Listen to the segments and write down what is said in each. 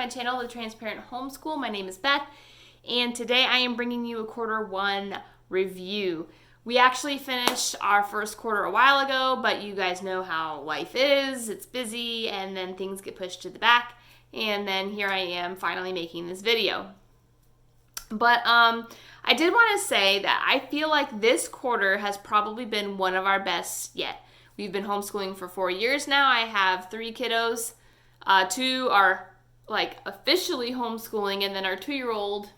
channel, The Transparent Homeschool. My name is Beth, and today I am bringing you a Q1 review. We actually finished our first quarter a while ago, but you guys know how life is. It's busy, and then things get pushed to the back, and then here I am finally making this video. But I did want to say that I feel like this quarter has probably been one of our best yet. We've been homeschooling for 4 years now. I have 3 kiddos. 2 are like officially homeschooling, and then our 2-year-old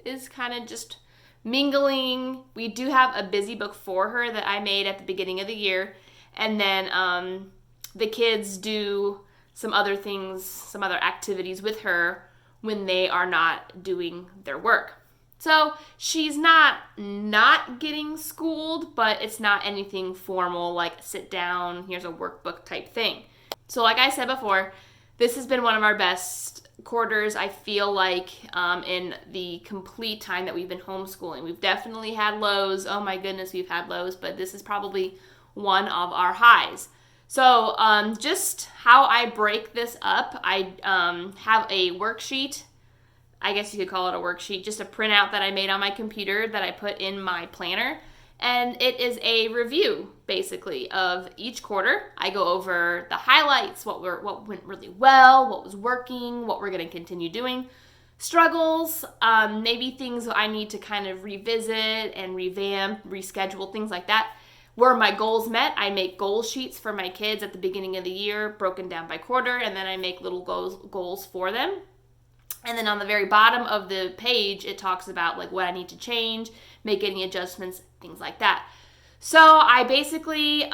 is kind of just mingling. We do have a busy book for her that I made at the beginning of the year, and then the kids do some other things, some other activities with her when they are not doing their work. So she's not getting schooled, but it's not anything formal like sit down, here's a workbook type thing. So like I said before, this has been one of our best quarters, I feel like, in the complete time that we've been homeschooling. We've definitely had lows. Oh my goodness, we've had lows, but this is probably one of our highs. So just how I break this up, I have a worksheet. I guess you could call it a worksheet, just a printout that I made on my computer that I put in my planner. And it is a review, basically, of each quarter. I go over the highlights, what went really well, what was working, what we're going to continue doing, struggles, maybe things I need to kind of revisit and revamp, reschedule, things like that. Where my goals met, I make goal sheets for my kids at the beginning of the year, broken down by quarter, and then I make little goals for them. And then on the very bottom of the page, it talks about like what I need to change, make any adjustments, things like that. So I basically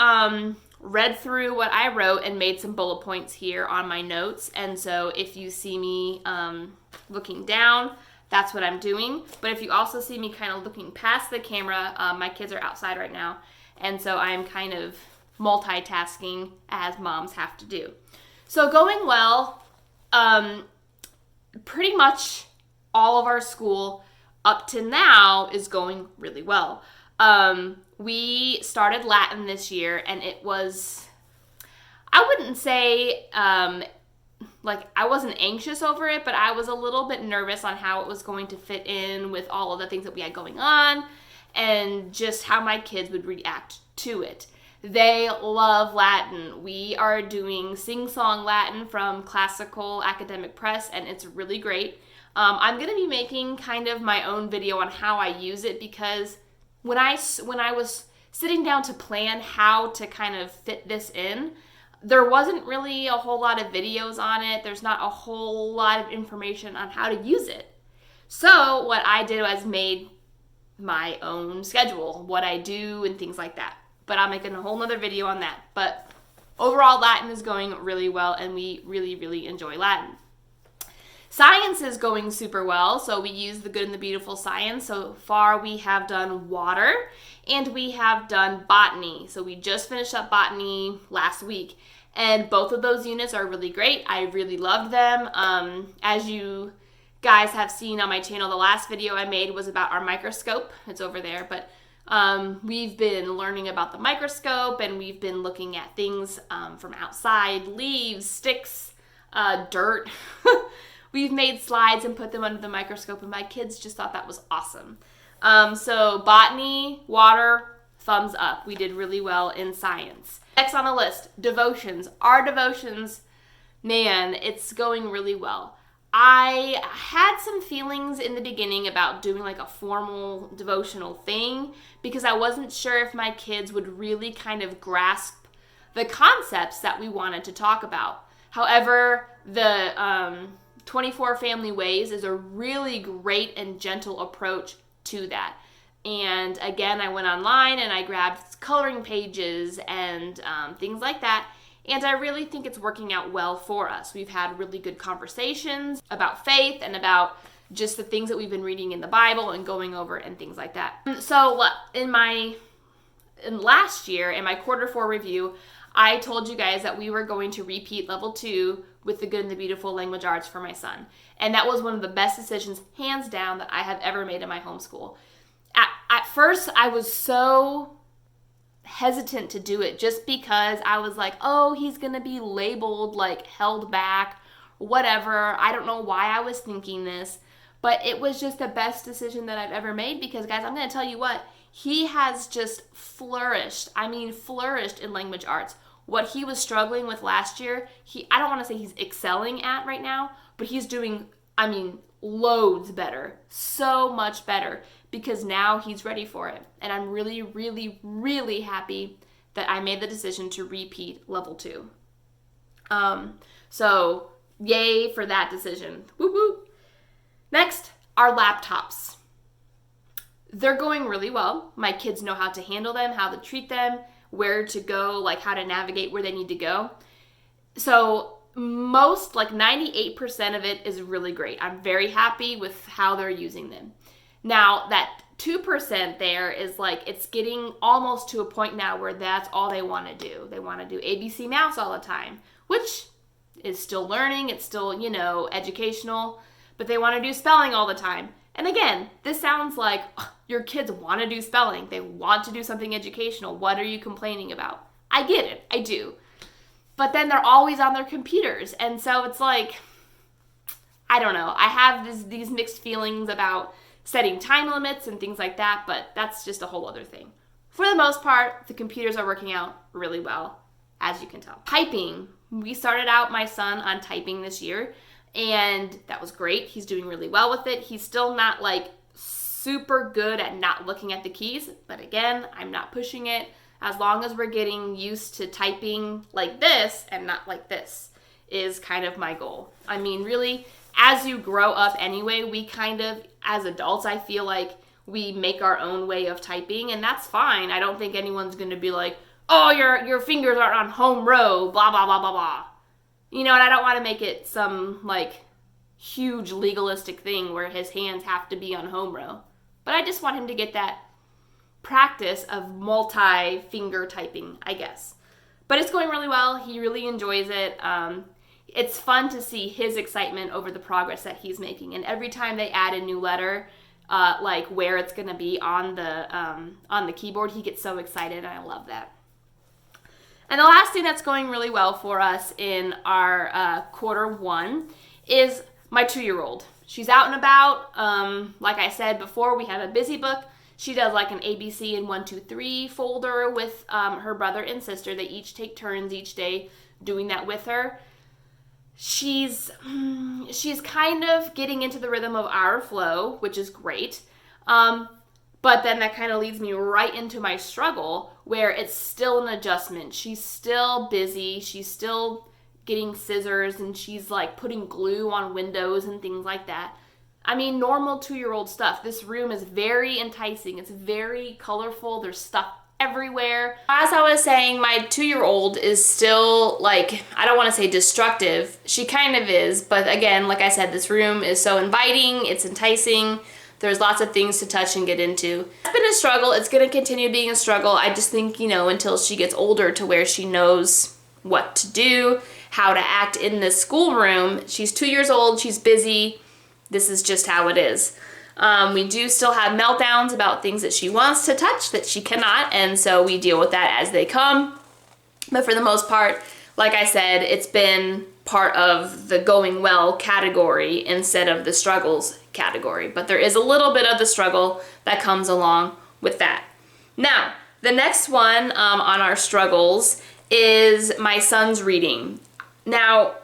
read through what I wrote and made some bullet points here on my notes. And so if you see me looking down, that's what I'm doing. But if you also see me kind of looking past the camera, my kids are outside right now. And so I'm kind of multitasking as moms have to do. So going well, pretty much all of our school up to now is going really well. We started Latin this year, and it was, I wouldn't say, like I wasn't anxious over it, but I was a little bit nervous on how it was going to fit in with all of the things that we had going on and just how my kids would react to it. They love Latin. We are doing sing-song Latin from Classical Academic Press, and it's really great. I'm going to be making kind of my own video on how I use it, because when I was sitting down to plan how to kind of fit this in, there wasn't really a whole lot of videos on it. There's not a whole lot of information on how to use it. So what I did was made my own schedule, what I do and things like that. But I'm making a whole nother video on that. But overall, Latin is going really well, and we really, really enjoy Latin. Science is going super well, so we use the good and the beautiful science. So far, we have done water, and we have done botany. So we just finished up botany last week, and both of those units are really great. I really loved them. As you guys have seen on my channel, the last video I made was about our microscope. It's over there, but we've been learning about the microscope, and we've been looking at things from outside, leaves, sticks, dirt. We've made slides and put them under the microscope, and my kids just thought that was awesome. So botany, water, thumbs up. We did really well in science. Next on the list, devotions. Our devotions, man, it's going really well. I had some feelings in the beginning about doing like a formal devotional thing because I wasn't sure if my kids would really kind of grasp the concepts that we wanted to talk about. However, the 24 Family Ways is a really great and gentle approach to that. And again, I went online and I grabbed coloring pages and things like that. And I really think it's working out well for us. We've had really good conversations about faith and about just the things that we've been reading in the Bible and going over and things like that. So in last year, in my Q4 review, I told you guys that we were going to repeat level 2 with the good and the beautiful language arts for my son. And that was one of the best decisions, hands down, that I have ever made in my homeschool. At first, I was so hesitant to do it just because I was like, oh, he's going to be labeled like held back whatever. I don't know why I was thinking this, but it was just the best decision that I've ever made because, guys, I'm going to tell you what, he has just flourished. I mean, flourished in language arts. What he was struggling with last year, I don't want to say he's excelling at right now, but he's doing, I mean, loads better. So much better because now he's ready for it. And I'm really, really, really happy that I made the decision to repeat level 2. So yay for that decision. Whoop whoop. Next, our laptops. They're going really well. My kids know how to handle them, how to treat them, where to go, like how to navigate where they need to go. So most, like 98% of it is really great. I'm very happy with how they're using them. Now, that 2% there is like, it's getting almost to a point now where that's all they want to do. They want to do ABC Mouse all the time, which is still learning. It's still, you know, educational, but they want to do spelling all the time. And again, this sounds like your kids want to do spelling. They want to do something educational. What are you complaining about? I get it. I do. But then they're always on their computers. And so it's like, I don't know. I have these mixed feelings about setting time limits and things like that, but that's just a whole other thing. For the most part, the computers are working out really well, as you can tell. Typing. We started out my son on typing this year, and that was great. He's doing really well with it. He's still not like super good at not looking at the keys, but again, I'm not pushing it. As long as we're getting used to typing like this and not like this is kind of my goal. I mean, really, as you grow up anyway, we kind of, as adults, I feel like we make our own way of typing, and that's fine. I don't think anyone's going to be like, oh, your fingers are on home row, blah, blah, blah, blah, blah. You know, and I don't want to make it some, like, huge legalistic thing where his hands have to be on home row. But I just want him to get that practice of multi-finger typing, I guess. But it's going really well. He really enjoys it. It's fun to see his excitement over the progress that he's making. And every time they add a new letter, like where it's going to be on the keyboard, he gets so excited, and I love that. And the last thing that's going really well for us in our quarter 1 is my 2-year-old. She's out and about. Like I said before, we have a busy book. She does like an ABC and 1, 2, 3 folder with her brother and sister. They each take turns each day doing that with her. She's kind of getting into the rhythm of our flow, which is great. But then that kind of leads me right into my struggle where it's still an adjustment. She's still busy. She's still getting scissors and she's like putting glue on windows and things like that. I mean, normal 2-year-old stuff. This room is very enticing. It's very colorful. There's stuff everywhere. As I was saying, my 2-year-old is still like, I don't want to say destructive. She kind of is. But again, like I said, this room is so inviting. It's enticing. There's lots of things to touch and get into. It's been a struggle. It's going to continue being a struggle. I just think, you know, until she gets older to where she knows what to do, how to act in this schoolroom. She's 2 years old. She's busy. This is just how it is. We do still have meltdowns about things that she wants to touch that she cannot, and so we deal with that as they come. But for the most part, like I said, it's been part of the going well category instead of the struggles category. But there is a little bit of the struggle that comes along with that. Now, the next one on our struggles is my son's reading. Now,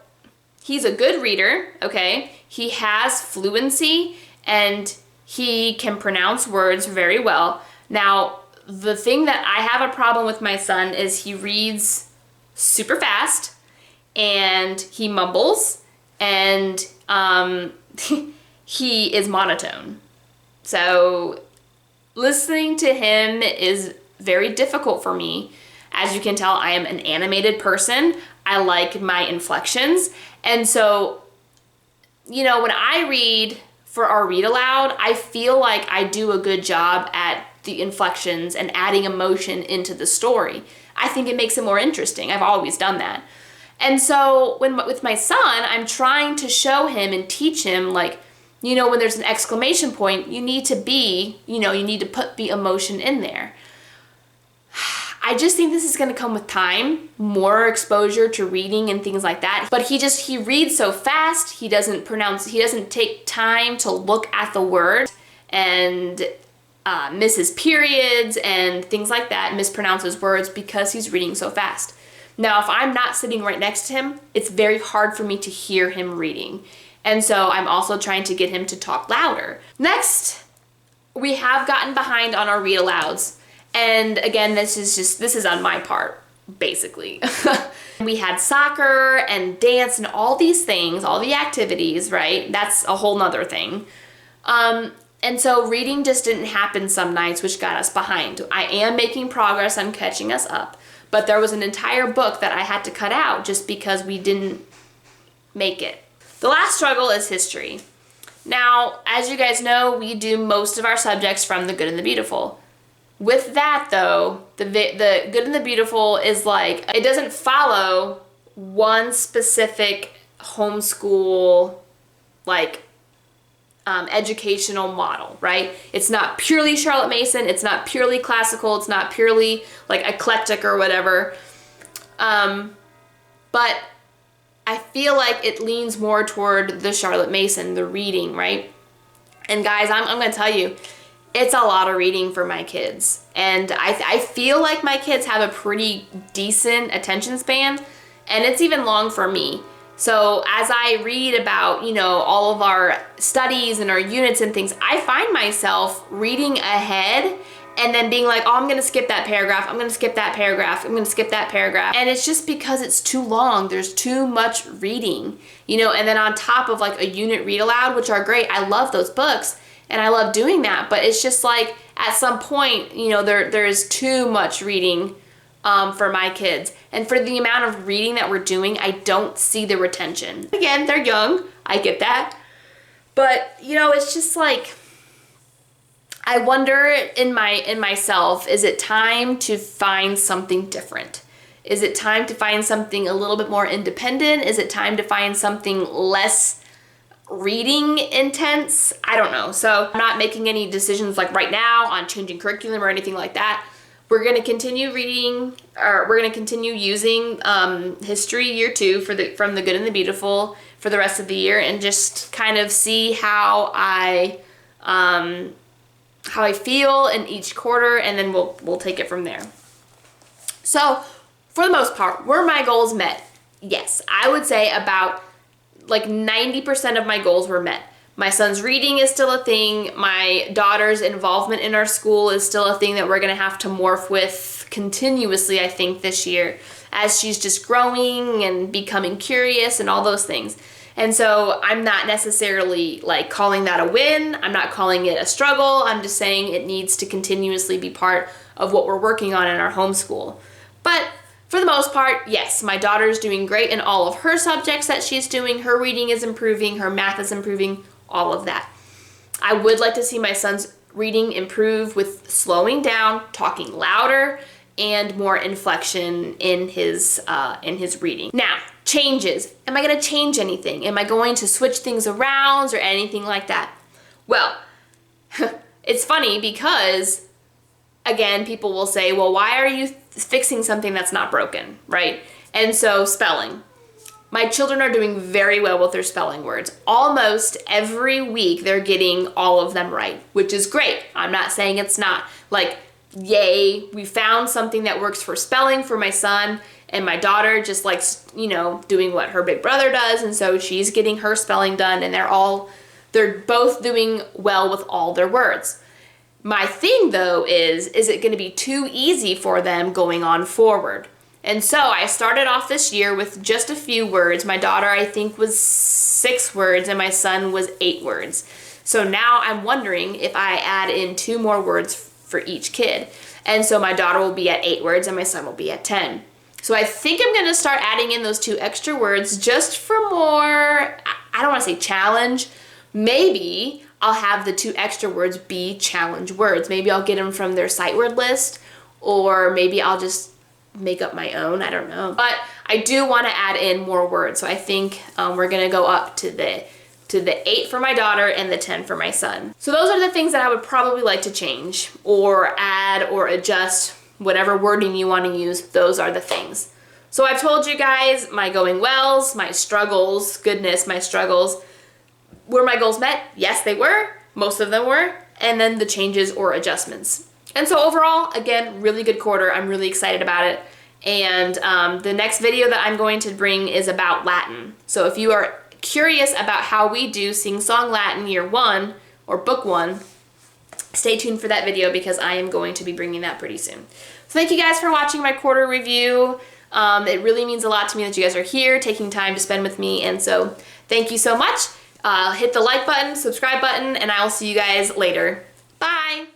he's a good reader, okay? He has fluency and he can pronounce words very well. Now, the thing that I have a problem with my son is he reads super fast and he mumbles and he is monotone. So listening to him is very difficult for me. As you can tell, I am an animated person. I like my inflections. And so, you know, when I read for our read aloud, I feel like I do a good job at the inflections and adding emotion into the story. I think it makes it more interesting. I've always done that. And so with my son, I'm trying to show him and teach him, like, you know, when there's an exclamation point, you need to put the emotion in there. I just think this is going to come with time, more exposure to reading and things like that. But he reads so fast, he doesn't take time to look at the word and misses periods and things like that, mispronounces words because he's reading so fast. Now, if I'm not sitting right next to him, it's very hard for me to hear him reading. And so I'm also trying to get him to talk louder. Next, we have gotten behind on our read alouds. And again, this is on my part, basically. We had soccer and dance and all these things, all the activities, right? That's a whole nother thing. And so reading just didn't happen some nights, which got us behind. I am making progress on catching us up, but there was an entire book that I had to cut out just because we didn't make it. The last struggle is history. Now, as you guys know, we do most of our subjects from The Good and the Beautiful. With that, though, the Good and the Beautiful is like, it doesn't follow one specific homeschool, like, educational model, right? It's not purely Charlotte Mason. It's not purely classical. It's not purely, like, eclectic or whatever. But I feel like it leans more toward the Charlotte Mason, the reading, right? And guys, I'm going to tell you, it's a lot of reading for my kids. And I feel like my kids have a pretty decent attention span, and it's even long for me. So as I read about, all of our studies and our units and things, I find myself reading ahead and then being like, oh, I'm going to skip that paragraph. I'm going to skip that paragraph. I'm going to skip that paragraph. And it's just because it's too long. There's too much reading, and then on top of like a unit read aloud, which are great. I love those books. And I love doing that, but it's just like at some point, there is too much reading for my kids. And for the amount of reading that we're doing, I don't see the retention. Again, they're young, I get that. But, it's just like, I wonder in myself, is it time to find something different? Is it time to find something a little bit more independent? Is it time to find something less reading intense? I don't know. So I'm not making any decisions like right now on changing curriculum or anything like that. We're going to continue reading, or we're going to continue using history year 2 from The Good and the Beautiful for the rest of the year, and just kind of see how I feel in each quarter, and then we'll take it from there. So for the most part, were my goals met? Yes, I would say about like 90% of my goals were met. My son's reading is still a thing. My daughter's involvement in our school is still a thing that we're going to have to morph with continuously, I think, this year, as she's just growing and becoming curious and all those things. And so I'm not necessarily like calling that a win. I'm not calling it a struggle. I'm just saying it needs to continuously be part of what we're working on in our homeschool. But for the most part, yes, my daughter's doing great in all of her subjects that she's doing. Her reading is improving, her math is improving, all of that. I would like to see my son's reading improve with slowing down, talking louder, and more inflection in his reading. Now, changes. Am I going to change anything? Am I going to switch things around or anything like that? Well, it's funny because, again, people will say, well, why are you fixing something that's not broken, right? And so spelling. My children are doing very well with their spelling words. Almost every week they're getting all of them right, which is great. I'm not saying it's not. Like, yay, we found something that works for spelling for my son, and my daughter just likes, doing what her big brother does, and so she's getting her spelling done, and they're both doing well with all their words. My thing, though, is it going to be too easy for them going on forward? And so I started off this year with just a few words. My daughter, I think, was 6 words, and my son was 8 words. So now I'm wondering if I add in 2 more words for each kid. And so my daughter will be at 8 words, and my son will be at 10. So I think I'm going to start adding in those 2 extra words just for more, I don't want to say challenge. Maybe I'll have the 2 extra words be challenge words. Maybe I'll get them from their sight word list, or maybe I'll just make up my own. I don't know. But I do want to add in more words. So I think we're going to go up to the 8 for my daughter and the 10 for my son. So those are the things that I would probably like to change or add or adjust whatever wording you want to use, those are the things. So I've told you guys my going wells, my struggles, goodness, my struggles. Were my goals met? Yes, they were. Most of them were. And then the changes or adjustments. And so overall, again, really good quarter. I'm really excited about it. And the next video that I'm going to bring is about Latin. So if you are curious about how we do Sing Song Latin Year 1 or Book 1, stay tuned for that video because I am going to be bringing that pretty soon. So thank you guys for watching my quarter review. It really means a lot to me that you guys are here, taking time to spend with me. And so thank you so much. Hit the like button, subscribe button, and I will see you guys later. Bye!